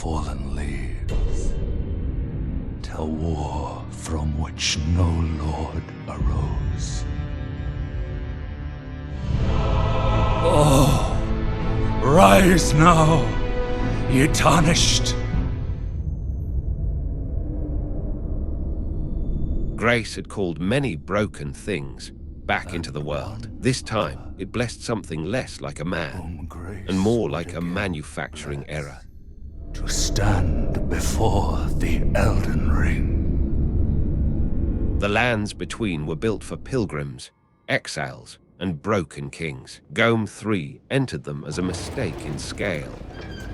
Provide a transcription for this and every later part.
fallen leaves tell war from which no lord arose. Oh, rise now, ye Tarnished! Grace had called many broken things back into the world. This time, it blessed something less like a man and more like a manufacturing error. To stand before the Elden Ring. The lands between were built for pilgrims, exiles, and broken kings. GOLM-03 entered them as a mistake in scale,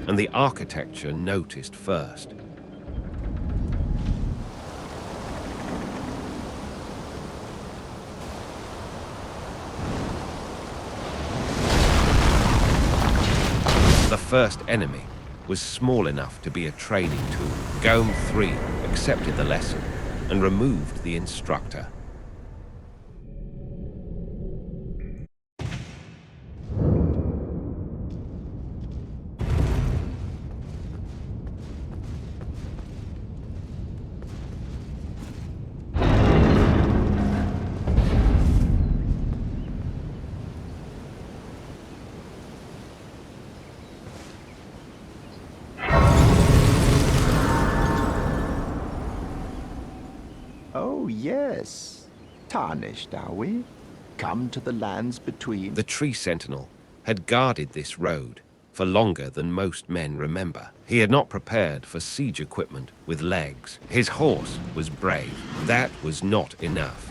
and the architecture noticed first. The first enemy was small enough to be a training tool. GOLM-03 accepted the lesson and removed the instructor. Oh, yes. Tarnished, are we? Come to the lands between. The tree sentinel had guarded this road for longer than most men remember. He had not prepared for siege equipment with legs. His horse was brave. That was not enough.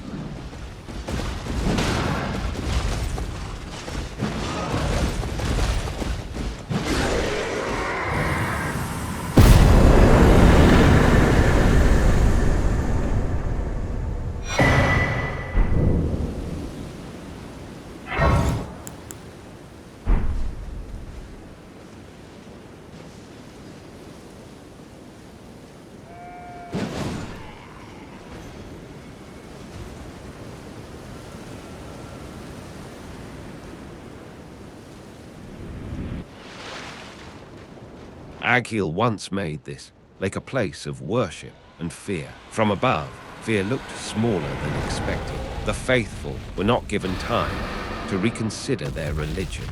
Aghil once made this like a place of worship and fear. From above, fear looked smaller than expected. The faithful were not given time to reconsider their religion.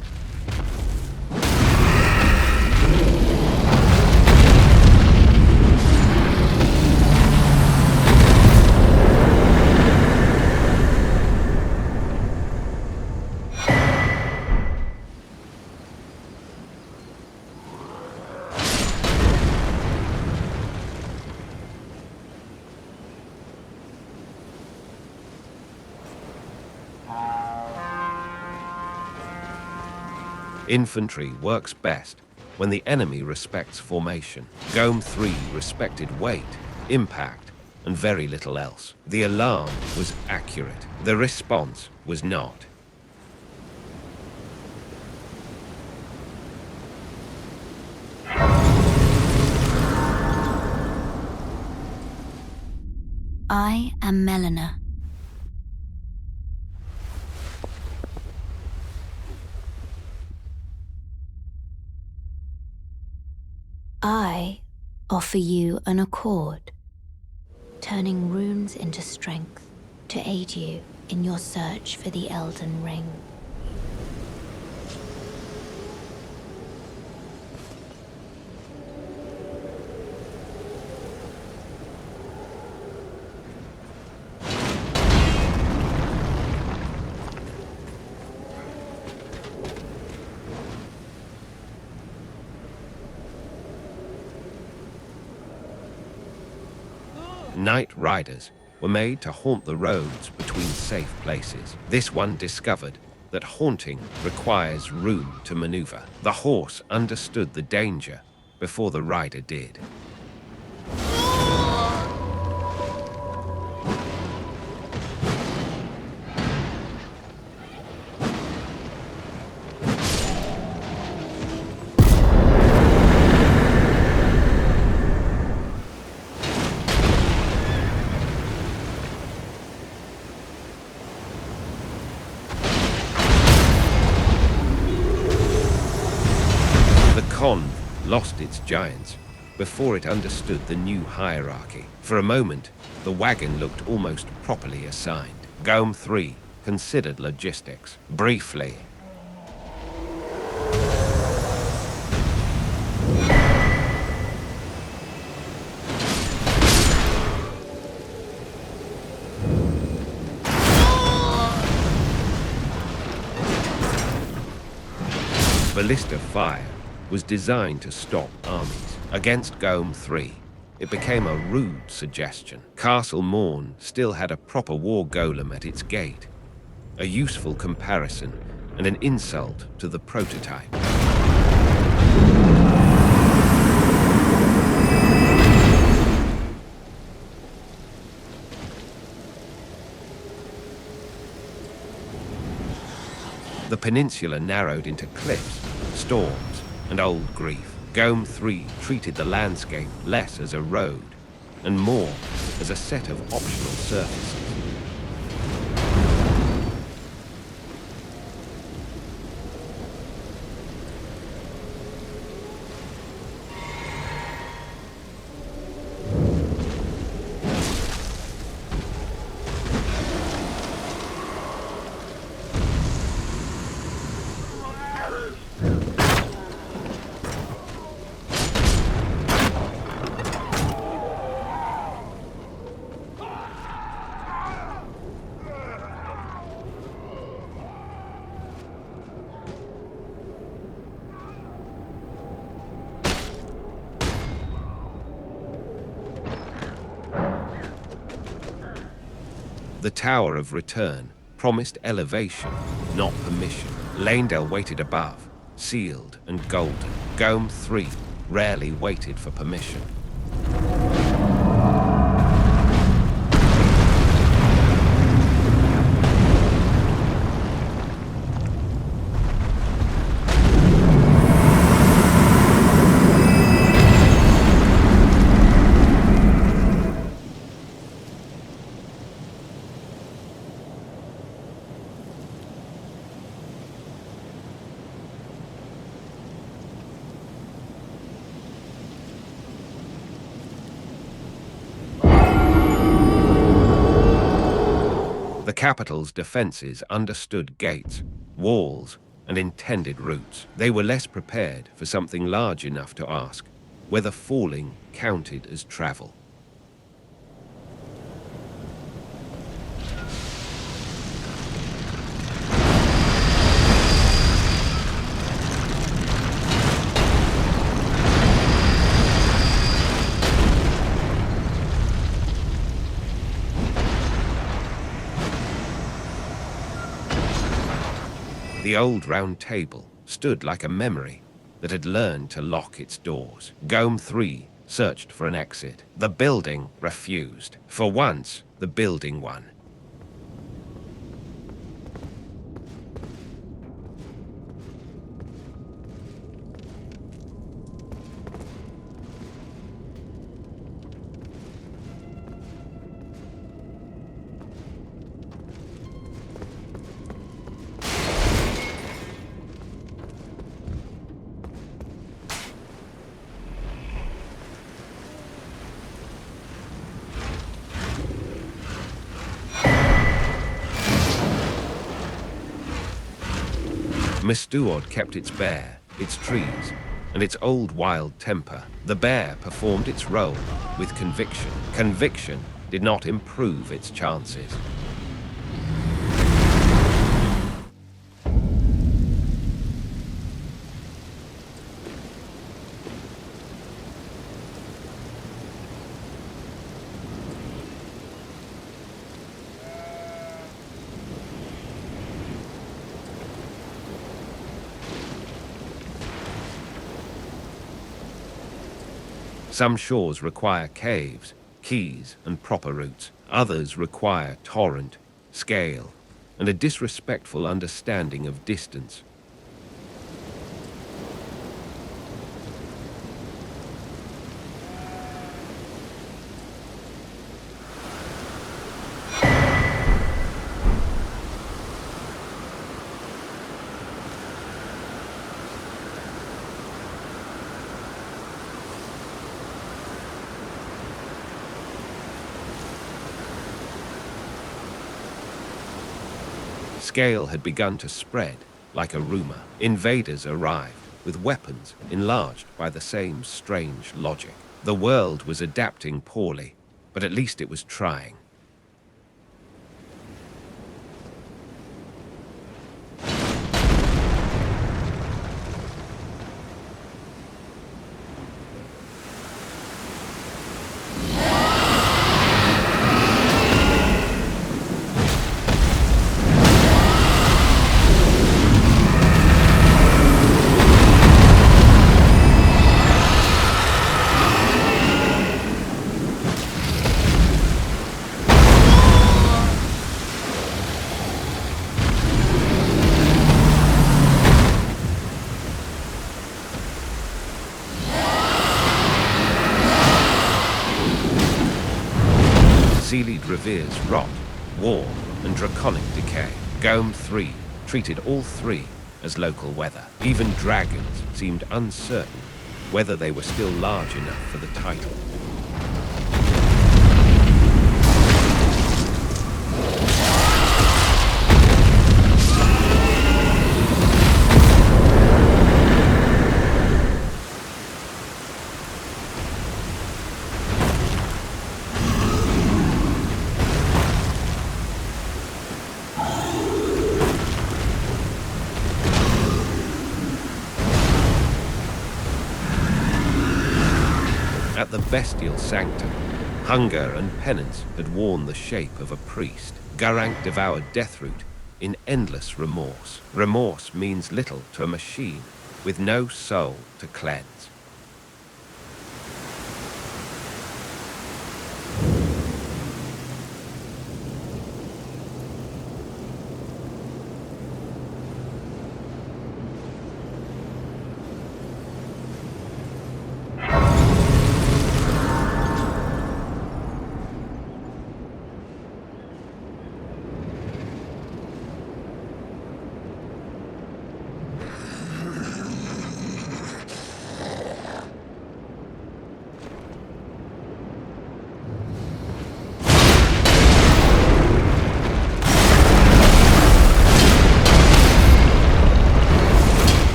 Infantry works best when the enemy respects formation. GOLM-03 respected weight, impact, and very little else. The alarm was accurate. The response was not. I am Melina. I offer you an accord, turning runes into strength to aid you in your search for the Elden Ring. Night riders were made to haunt the roads between safe places. This one discovered that haunting requires room to maneuver. The horse understood the danger before the rider did. Lost its giants before it understood the new hierarchy. For a moment, the wagon looked almost properly assigned. GOLM-03 considered logistics. Briefly, Ballista fire was designed to stop armies. Against GOLM-03, it became a rude suggestion. Castle Morn still had a proper war golem at its gate, a useful comparison and an insult to the prototype. The peninsula narrowed into cliffs, storms, and old grief. GOLM-03 treated the landscape less as a road and more as a set of optional surfaces. The Tower of Return promised elevation, not permission. Leyndell waited above, sealed and golden. GOLM-03 rarely waited for permission. The capital's defenses understood gates, walls, and intended routes. They were less prepared for something large enough to ask whether falling counted as travel. The old round table stood like a memory that had learned to lock its doors. GOLM-03 searched for an exit. The building refused. For once, the building won. Mistúord kept its bear, its trees, and its old wild temper. The bear performed its role with conviction. Conviction did not improve its chances. Some shores require caves, keys, and proper routes. Others require torrent, scale, and a disrespectful understanding of distance. scale had begun to spread like a rumor. Invaders arrived with weapons enlarged by the same strange logic. The world was adapting poorly, but at least it was trying. Sealed reveres rot, war, and draconic decay. GOLM-03 treated all three as local weather. Even dragons seemed uncertain whether they were still large enough for the title. At the bestial sanctum, hunger and penance had worn the shape of a priest. Gurranq devoured Deathroot in endless remorse. Remorse means little to a machine with no soul to cleanse.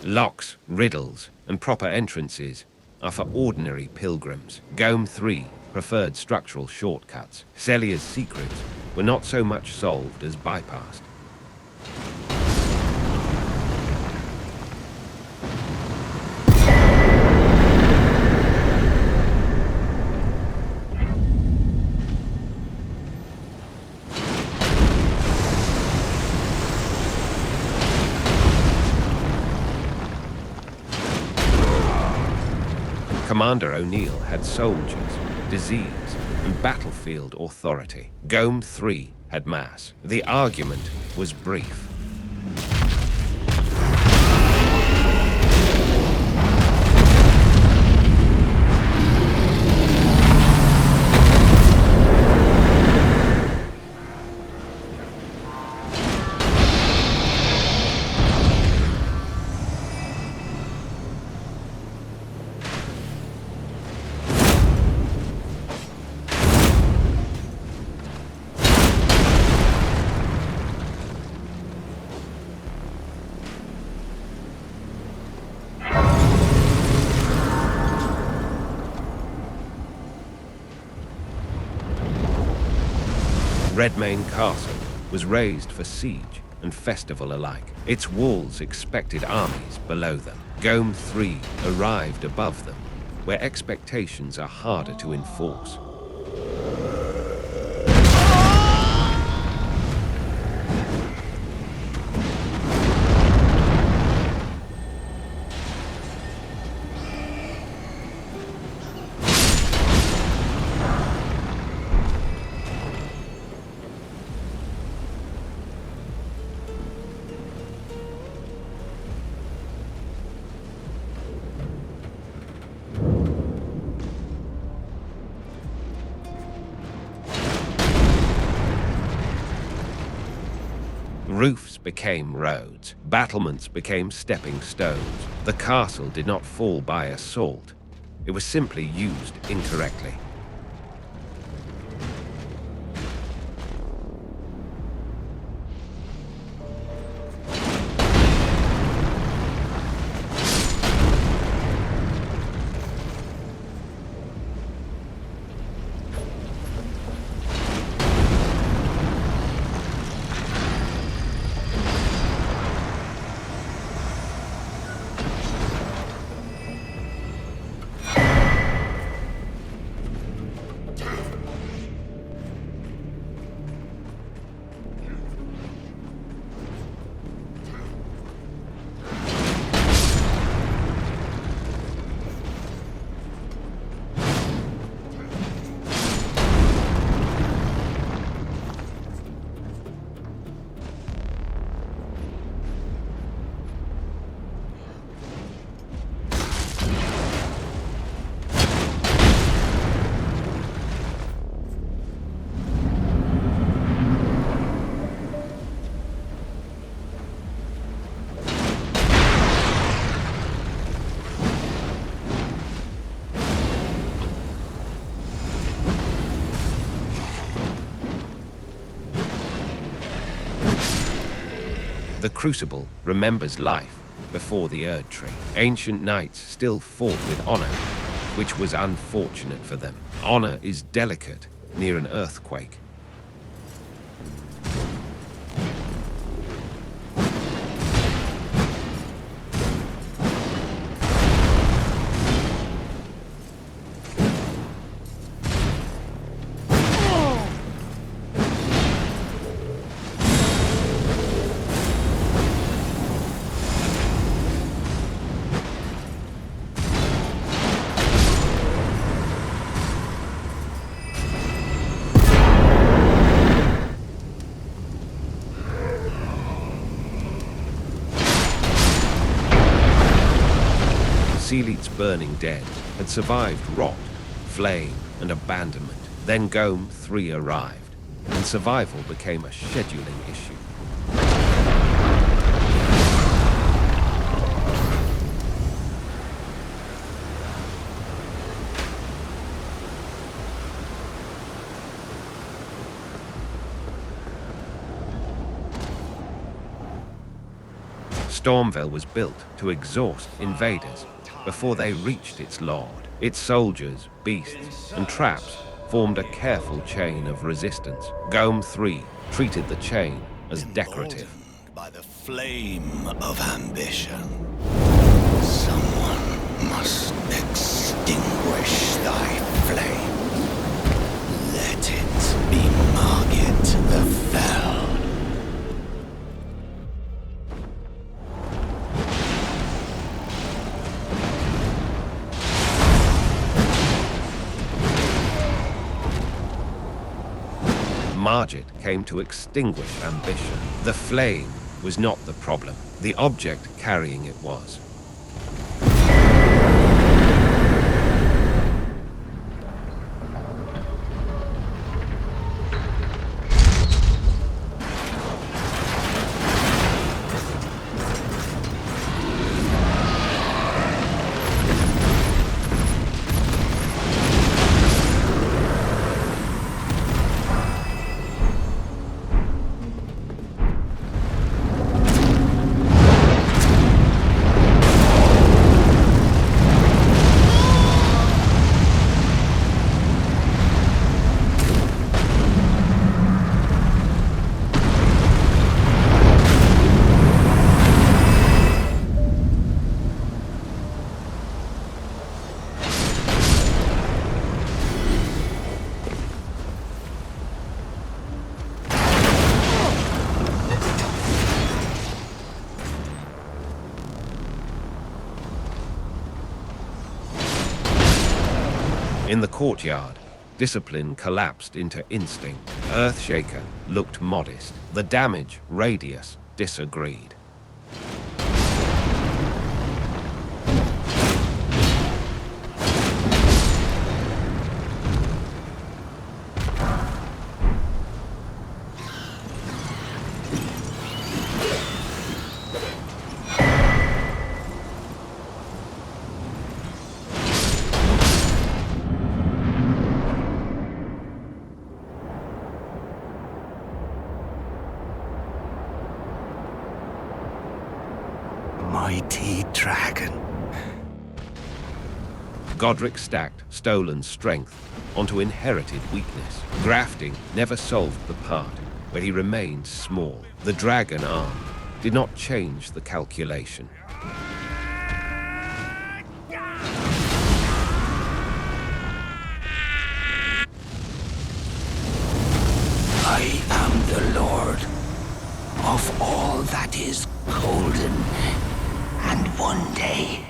Locks, riddles, and proper entrances are for ordinary pilgrims. GOLM-03 preferred structural shortcuts. Celia's secrets were not so much solved as bypassed. Commander O'Neill had soldiers, disease, and battlefield authority. GOLM-03 had mass. The argument was brief. Redmane Castle was razed for siege and festival alike. Its walls expected armies below them. GOLM-03 arrived above them, where expectations are harder to enforce. became roads. Battlements became stepping stones. The castle did not fall by assault. It was simply used incorrectly. The Crucible remembers life before the Erd Tree. Ancient knights still fought with honor, which was unfortunate for them. Honor is delicate near an earthquake. Seelit's burning dead had survived rot, flame, and abandonment. Then GOLM-03 arrived, and survival became a scheduling issue. Stormville was built to exhaust invaders before they reached its lord. Its soldiers, beasts, and traps formed a careful chain of resistance. GOLM-03 treated the chain as decorative. Emboldened by the flame of ambition, someone must extinguish thy flame. Let it be Margit the Fell. Margit came to extinguish ambition. The flame was not the problem. The object carrying it was. In the courtyard, discipline collapsed into instinct. Earthshaker looked modest. The damage radius disagreed. Godric stacked stolen strength onto inherited weakness. Grafting never solved the part where he remained small. The dragon arm did not change the calculation. I am the Lord of all that is golden, and one day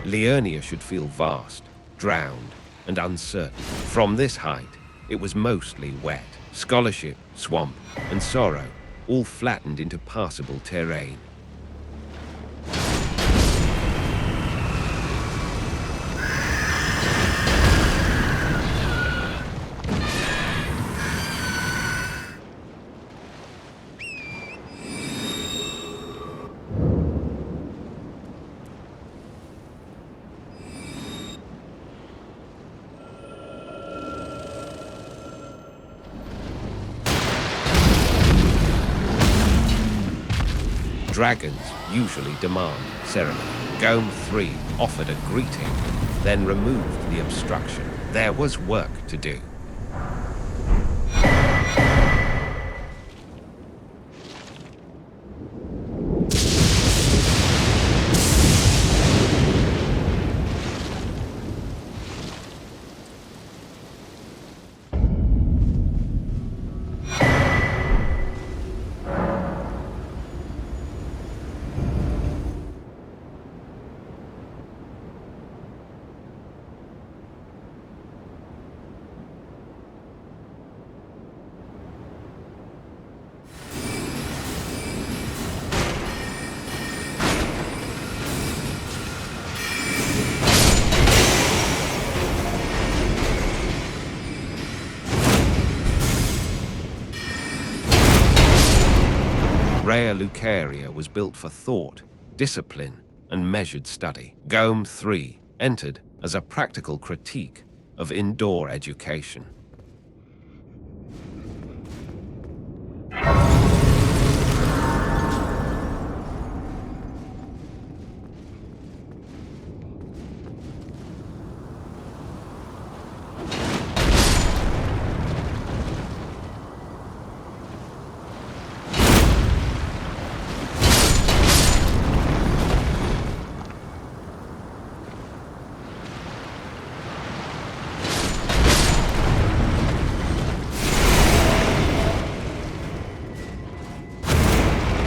Liurnia should feel vast, drowned, and uncertain. From this height, it was mostly wet. Scholarship, swamp, and sorrow all flattened into passable terrain. Dragons usually demand ceremony. GOLM-03 offered a greeting, then removed the obstruction. There was work to do. Rhea Lucaria was built for thought, discipline, and measured study. GOLM-03 entered as a practical critique of indoor education.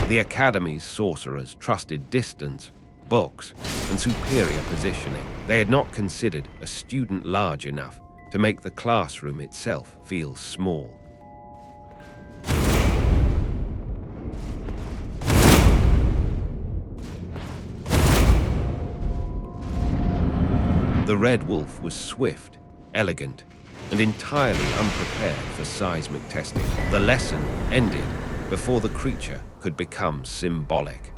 The Academy's sorcerers trusted distance, books, and superior positioning. They had not considered a student large enough to make the classroom itself feel small. The Red Wolf was swift, elegant, and entirely unprepared for seismic testing. The lesson ended before the creature could become symbolic.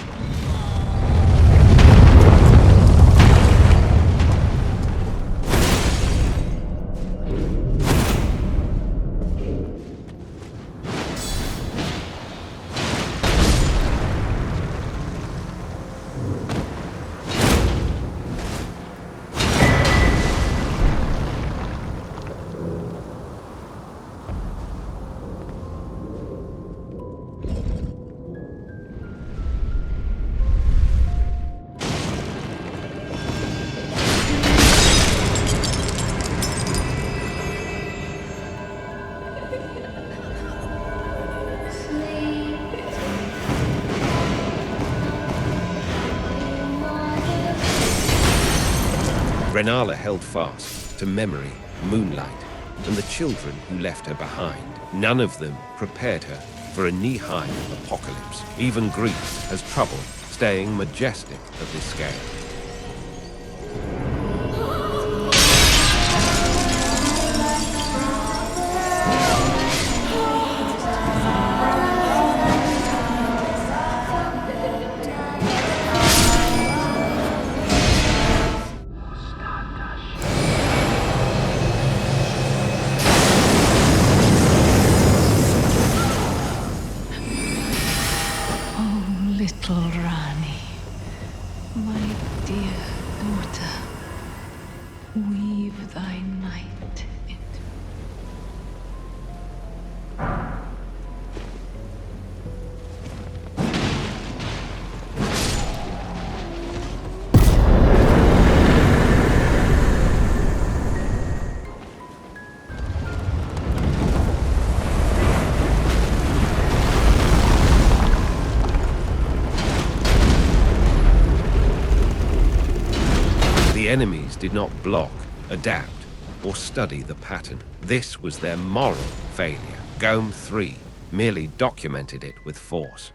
Renala held fast to memory, moonlight, and the children who left her behind. None of them prepared her for a knee-high apocalypse. Even grief has trouble staying majestic at this scale. enemies did not block, adapt, or study the pattern. This was their moral failure. GOLM-03 merely documented it with force.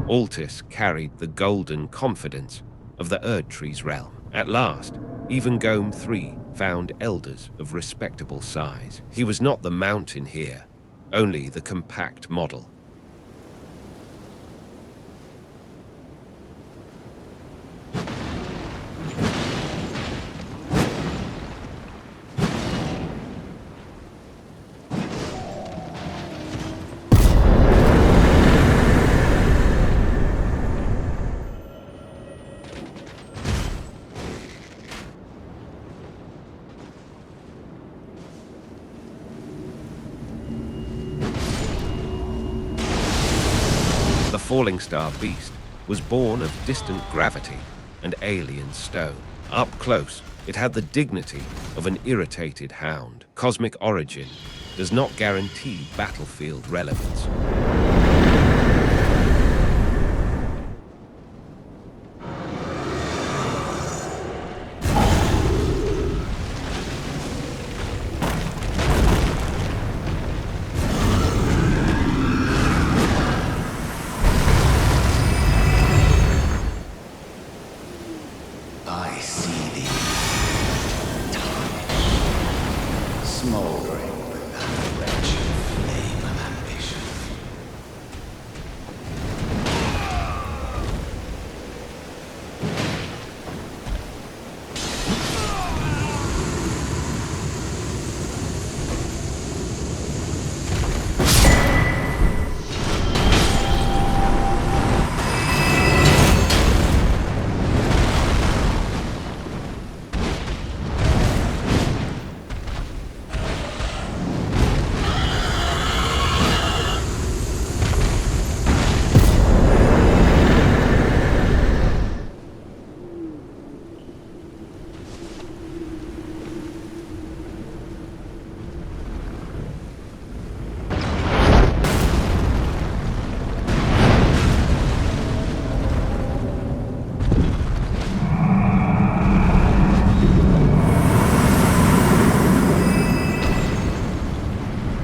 Altis carried the golden confidence of the Erdtree's realm. At last, even GOLM-03 found elders of respectable size. He was not the mountain here, only the compact model. The Falling Star beast was born of distant gravity and alien stone. Up close, it had the dignity of an irritated hound. Cosmic origin does not guarantee battlefield relevance. I see thee, tarnished, smoldering with that wretched flame of ambition.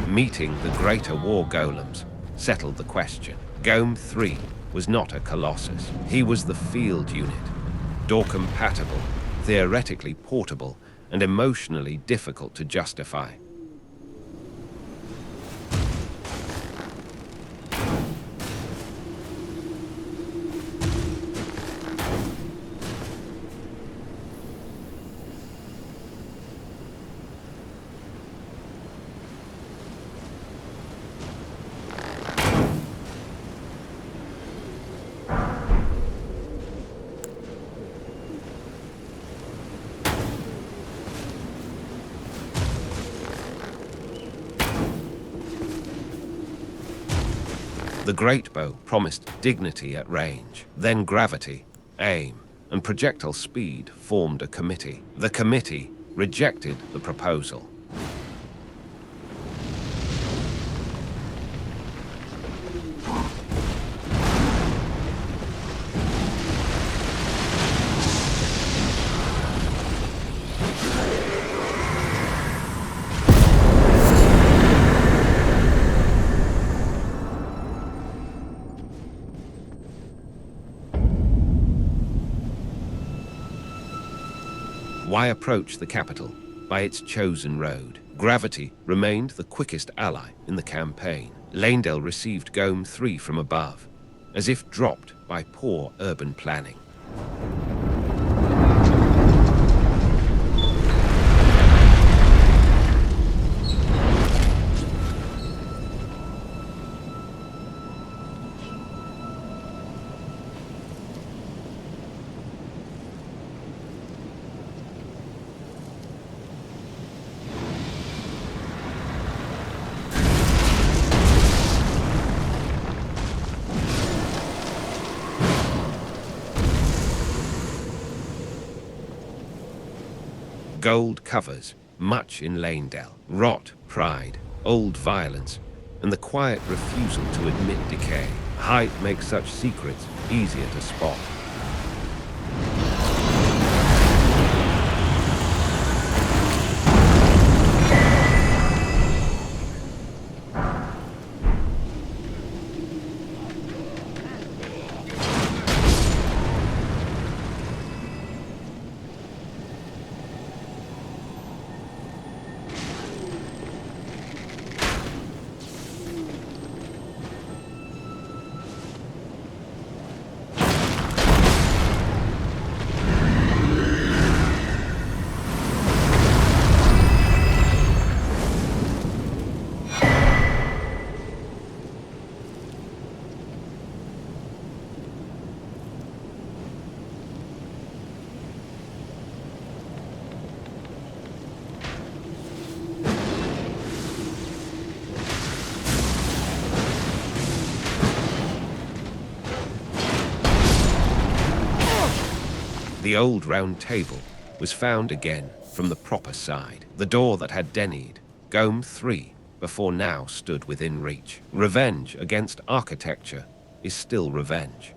Meeting the greater War Golems settled the question. GOLM-03 was not a colossus. He was the field unit, door-compatible, theoretically portable, and emotionally difficult to justify. The great bow promised dignity at range. Then gravity, aim, and projectile speed formed a committee. The committee rejected the proposal. Why approach the capital by its chosen road? Gravity remained the quickest ally in the campaign. Leyndell received GOLM-03 from above, as if dropped by poor urban planning. Gold covers much in Lanedell, rot, pride, old violence, and the quiet refusal to admit decay. Height makes such secrets easier to spot. The old round table was found again from the proper side. The door that had denied GOLM-03 before now stood within reach. Revenge against architecture is still revenge.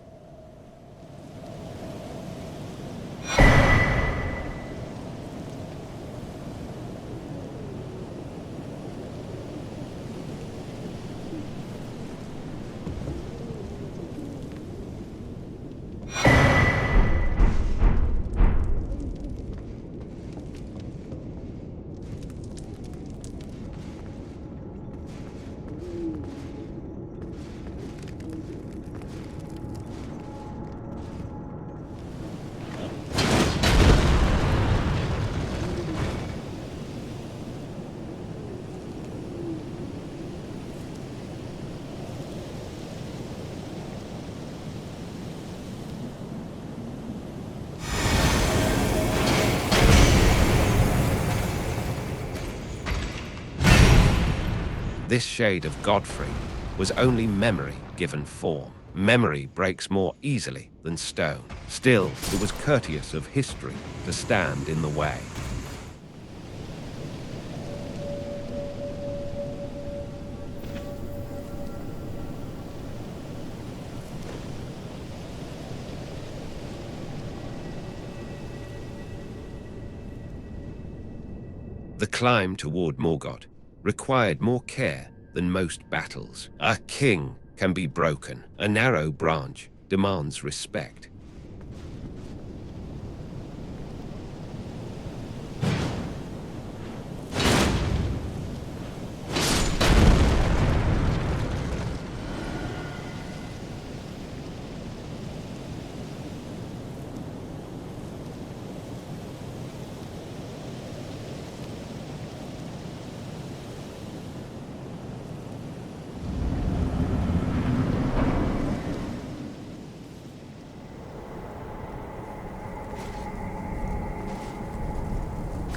This shade of Godfrey was only memory given form. Memory breaks more easily than stone. Still, it was courteous of history to stand in the way. The climb toward Morgoth required more care than most battles. A king can be broken. A narrow branch demands respect.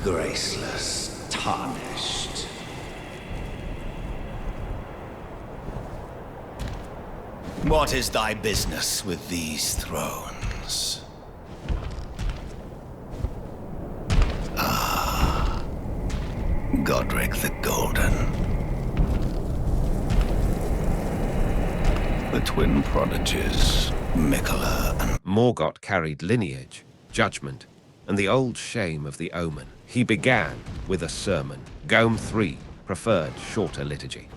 Graceless, tarnished. What is thy business with these thrones? Ah, Godric the Golden. The twin prodigies, Mikola and... Morgoth carried lineage, judgment, and the old shame of the omen. He began with a sermon. GOLM-03 preferred shorter liturgy.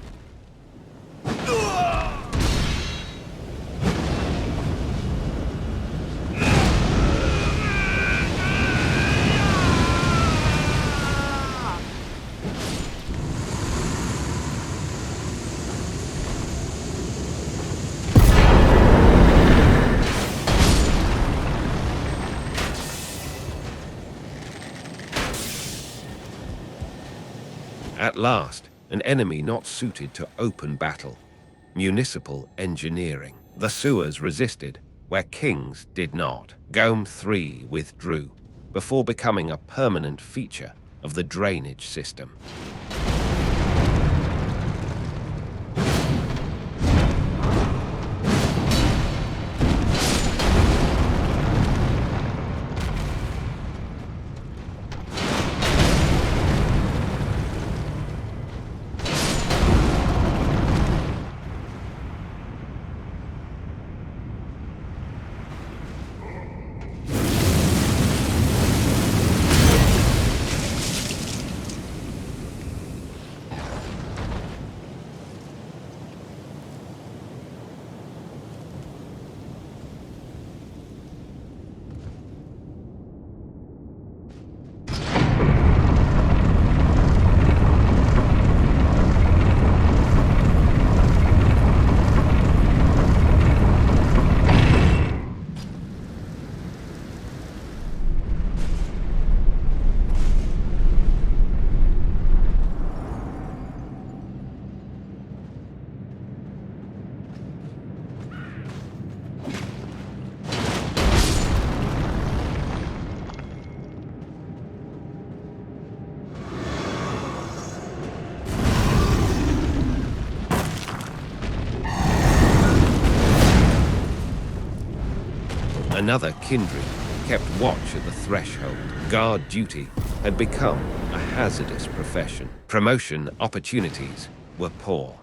At last, an enemy not suited to open battle. Municipal engineering. The sewers resisted, where kings did not. GOLM-03 withdrew, before becoming a permanent feature of the drainage system. Another kindred kept watch at the threshold. Guard duty had become a hazardous profession. Promotion opportunities were poor.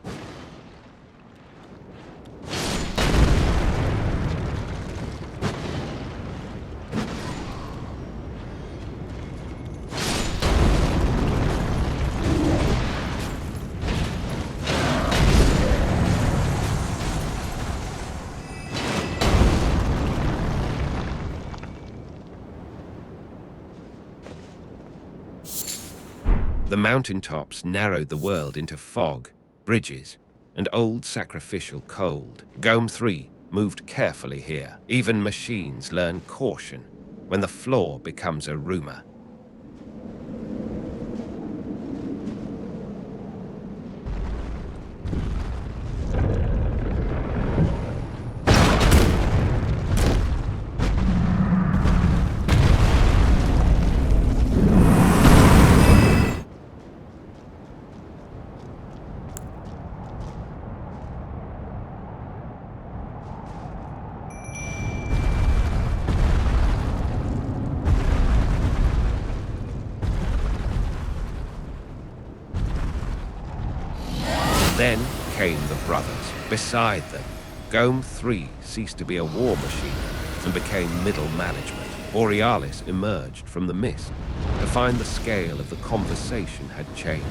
The mountaintops narrowed the world into fog, bridges, and old sacrificial cold. GOLM-03 moved carefully here. Even machines learn caution when the floor becomes a rumor. Then came the brothers. Beside them, GOLM-03 ceased to be a war machine and became middle management. Borealis emerged from the mist to find the scale of the conversation had changed.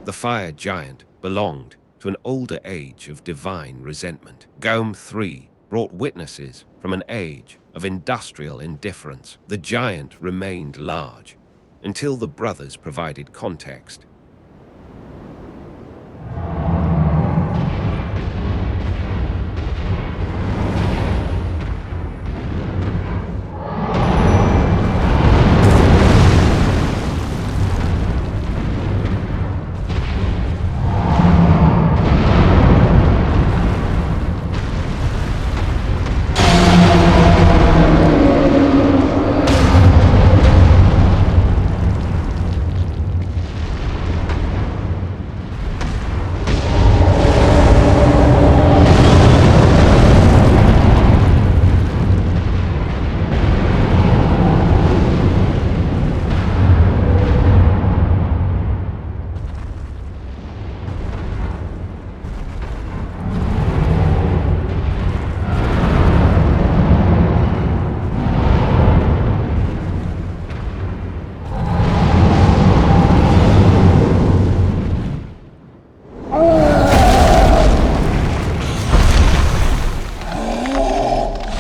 The fire giant belonged to an older age of divine resentment. GOLM-03 brought witnesses from an age of industrial indifference. The giant remained large until the brothers provided context.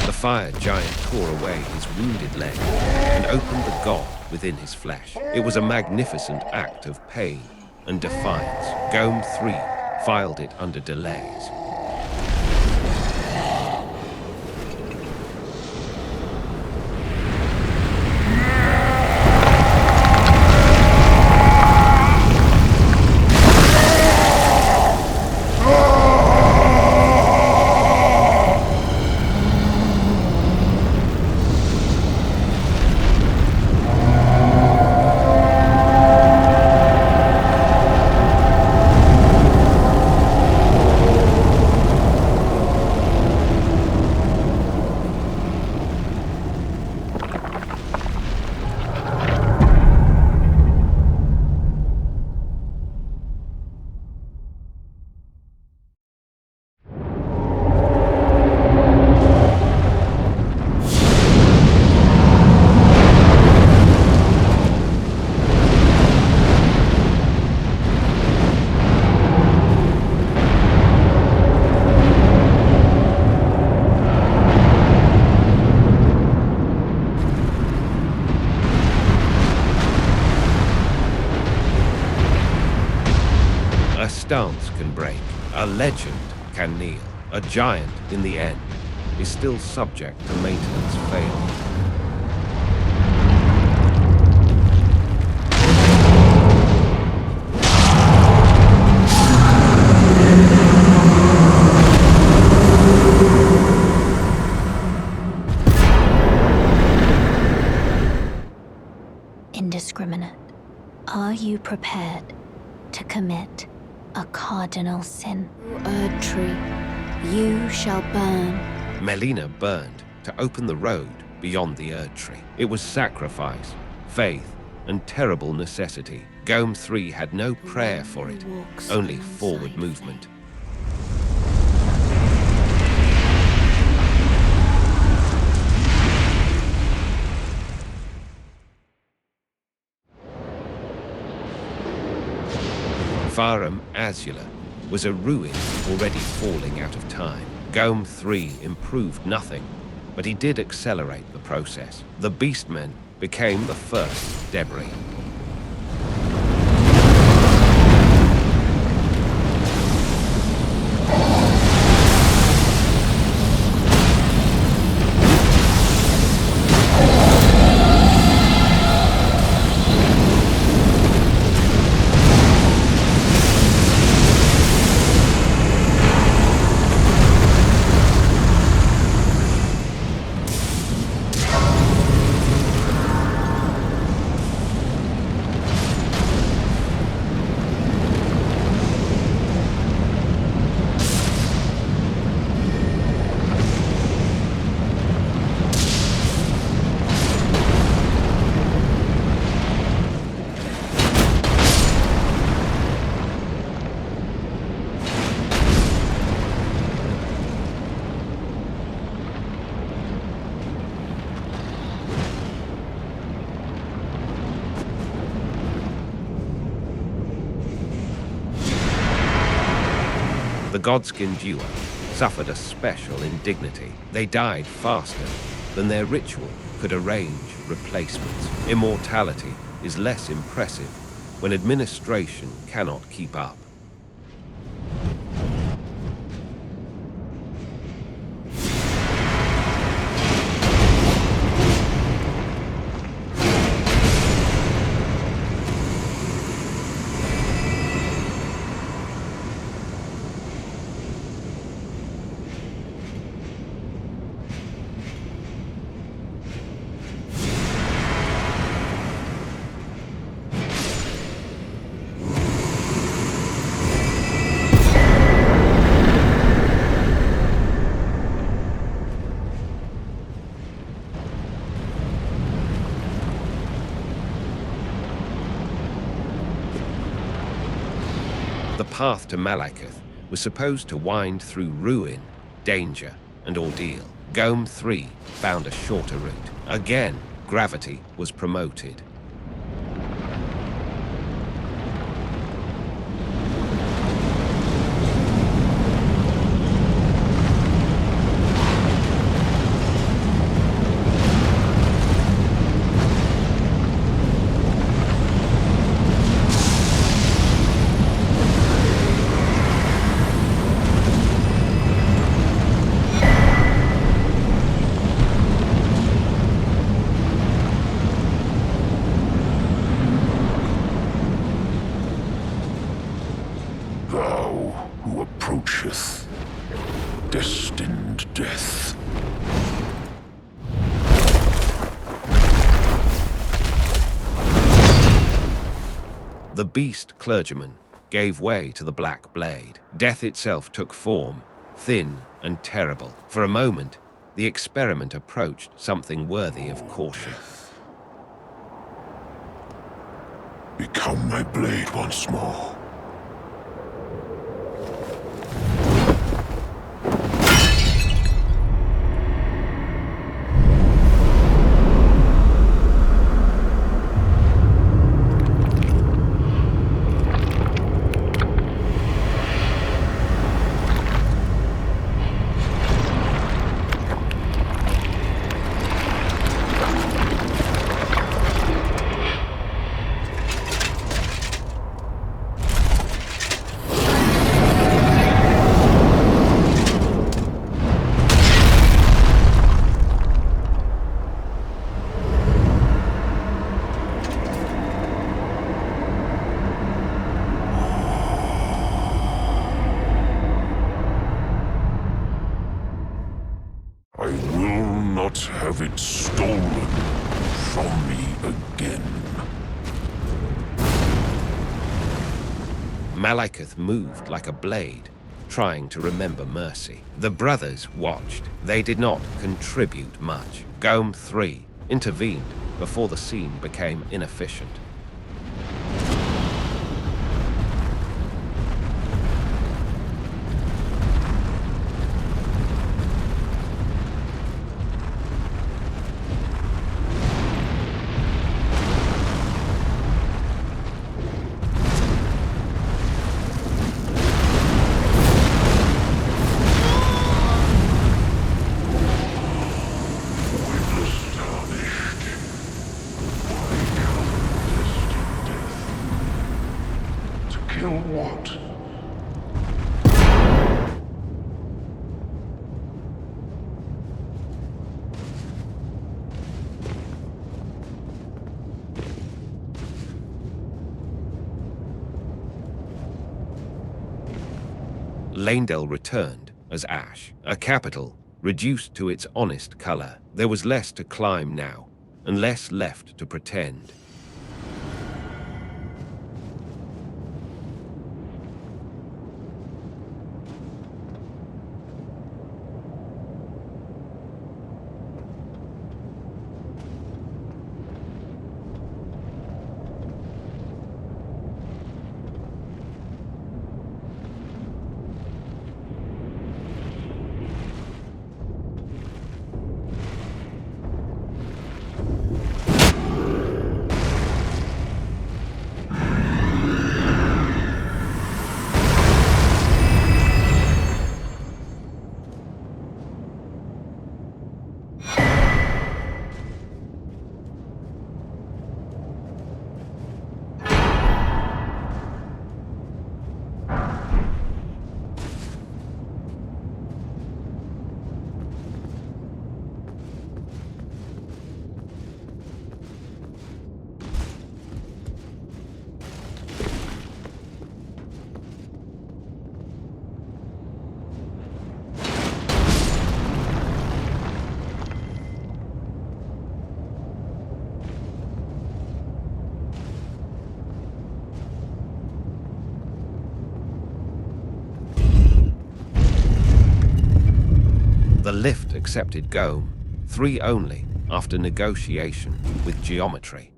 The fire giant tore away his wounded leg and opened the god within his flesh. It was a magnificent act of pain and defiance. GOLM-03 filed it under delays. legend can kneel. A giant, in the end, is still subject to maintenance failure. Indiscriminate. Are you prepared to commit a cardinal sin? Erdtree, you shall burn. Melina burned to open the road beyond the Erdtree. It was sacrifice, faith, and terrible necessity. GOLM-03 had no prayer for it, only forward movement. Farum Azula was a ruin already falling out of time. GOLM-03 improved nothing, but he did accelerate the process. The Beastmen became the first debris. The Godskin duo suffered a special indignity. They died faster than their ritual could arrange replacements. Immortality is less impressive when administration cannot keep up. The path to Malekith was supposed to wind through ruin, danger, and ordeal. GOLM-03 found a shorter route. Again, gravity was promoted. Thou who approacheth destined death. The beast clergyman gave way to the black blade. Death itself took form, thin and terrible. For a moment, the experiment approached something worthy of caution. Become my blade once more. it stolen from me again. Malekith moved like a blade, trying to remember mercy. The brothers watched. They did not contribute much. GOLM-03 intervened before the scene became inefficient. Kill what? Leyndell returned as ash, a capital reduced to its honest color. There was less to climb now, and less left to pretend. The lift accepted GOLM-03 only after negotiation with geometry.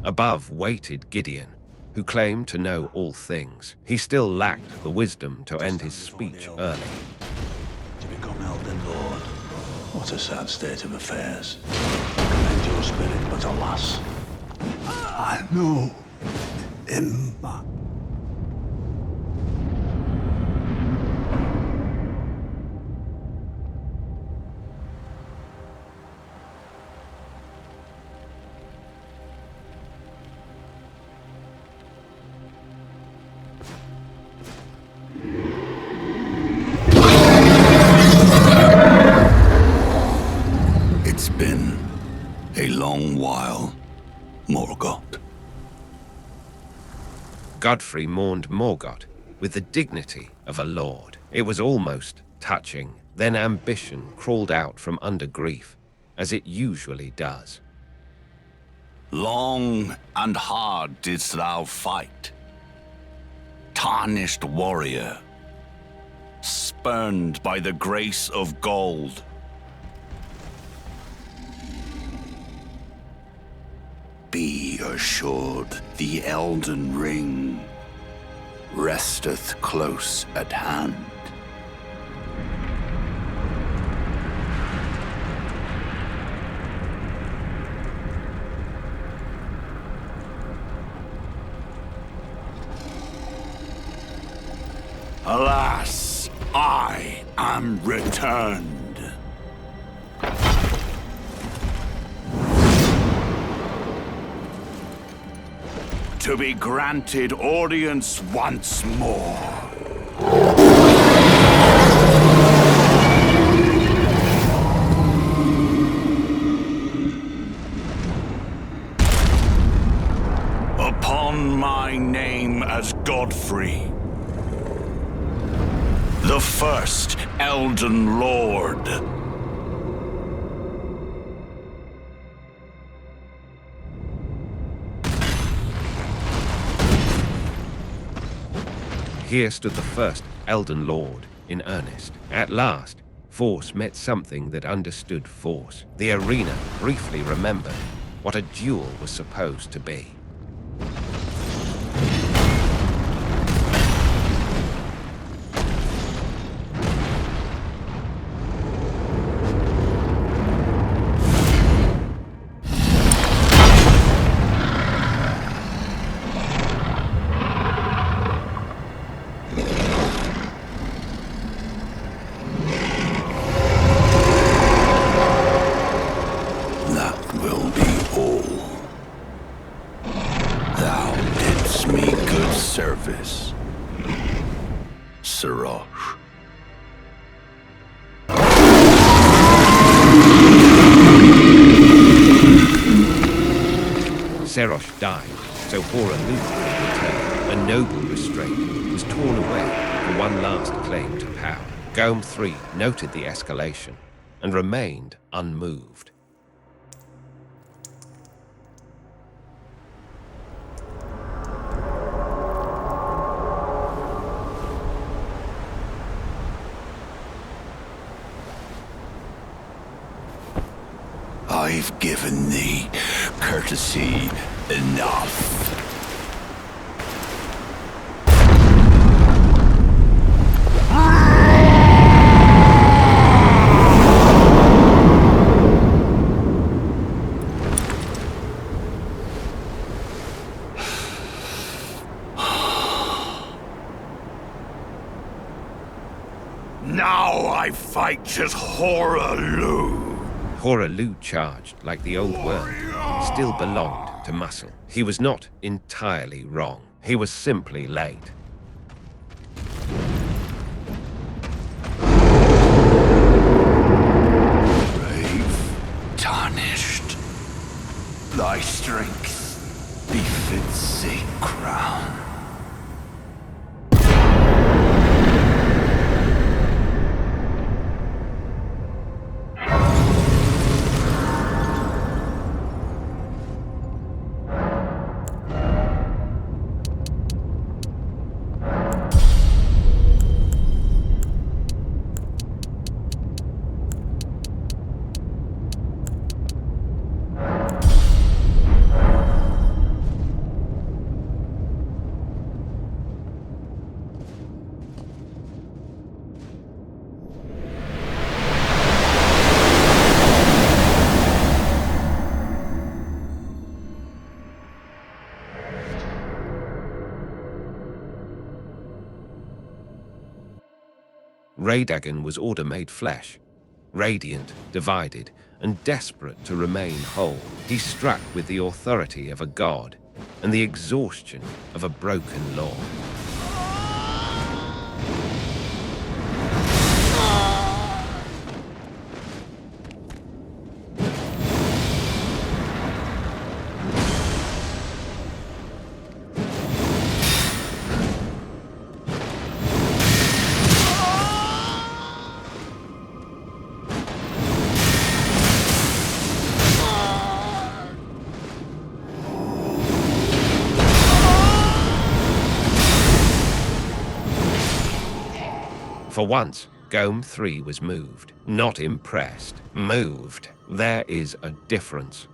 Above waited Gideon, who claimed to know all things. He still lacked the wisdom to end his speech early. To become Elden Lord. What a sad state of affairs. Commend your spirit, but alas, I know him. It's been a long while, Morgoth. Godfrey mourned Morgoth with the dignity of a lord. It was almost touching. Then ambition crawled out from under grief, as it usually does. Long and hard didst thou fight, tarnished warrior, spurned by the grace of gold. Be assured the Elden Ring resteth close at hand. Alas, I am returned. To be granted audience once more. Upon my name as Godfrey, the first Elden Lord. Here stood the first Elden Lord in earnest. At last, Force met something that understood Force. The arena briefly remembered what a duel was supposed to be. Service. Siraj. Serosh died, so Hora Luke could return. A noble restraint was torn away for one last claim to power. GOLM-03 noted the escalation and remained unmoved. I've given thee courtesy enough. Now I fight as Hora Lu. Hora Lu charged like the old world still belonged to muscle. He was not entirely wrong. He was simply late. Brave, tarnished, thy strength befits a crown. Radagon was order made flesh, radiant, divided, and desperate to remain whole. He struck with the authority of a god and the exhaustion of a broken law. For once, GOLM-03 was moved, not impressed. Moved. There is a difference.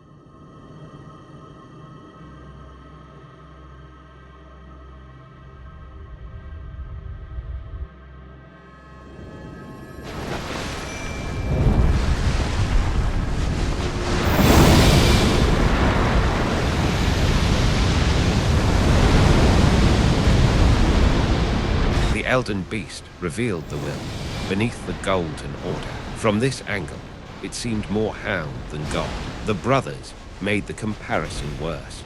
The Elden Beast revealed the will beneath the Golden Order. From this angle, it seemed more hound than god. The brothers made the comparison worse.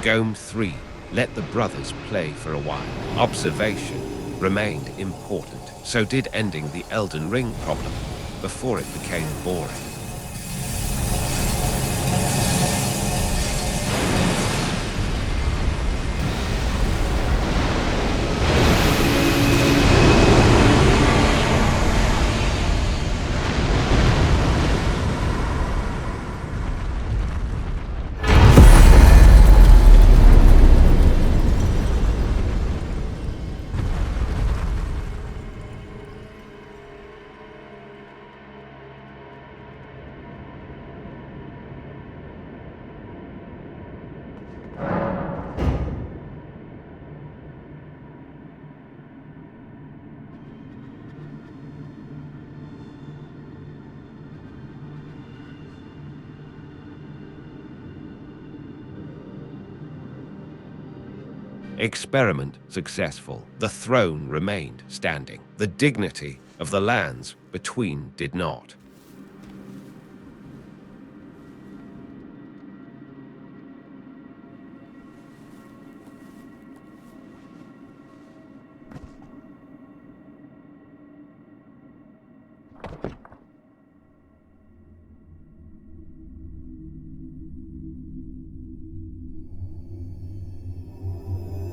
GOLM-03 let the brothers play for a while. Observation remained important, so did ending the Elden Ring problem before it became boring. Experiment successful. The throne remained standing. The dignity of the lands between did not.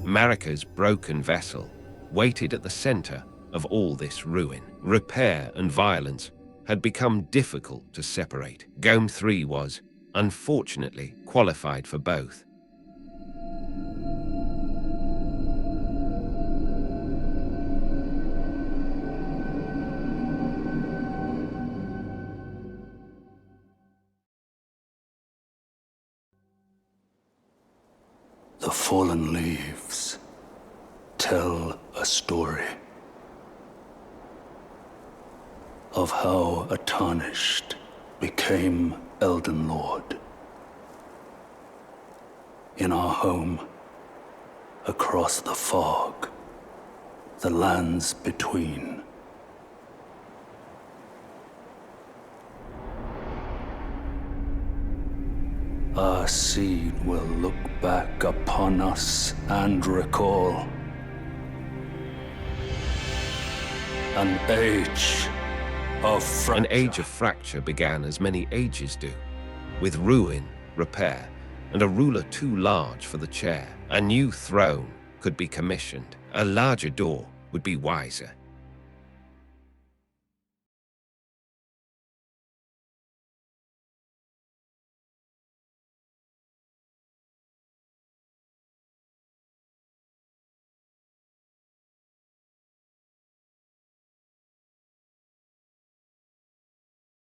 Marika's broken vessel waited at the center of all this ruin. Repair and violence had become difficult to separate. GOLM-03 was, unfortunately, qualified for both. The fallen leaves tell a story of how a Tarnished became Elden Lord. In our home, across the fog, the lands between. Our seed will look back upon us and recall an age of fracture. An age of fracture began as many ages do, with ruin, repair, and a ruler too large for the chair. A new throne could be commissioned. A larger door would be wiser.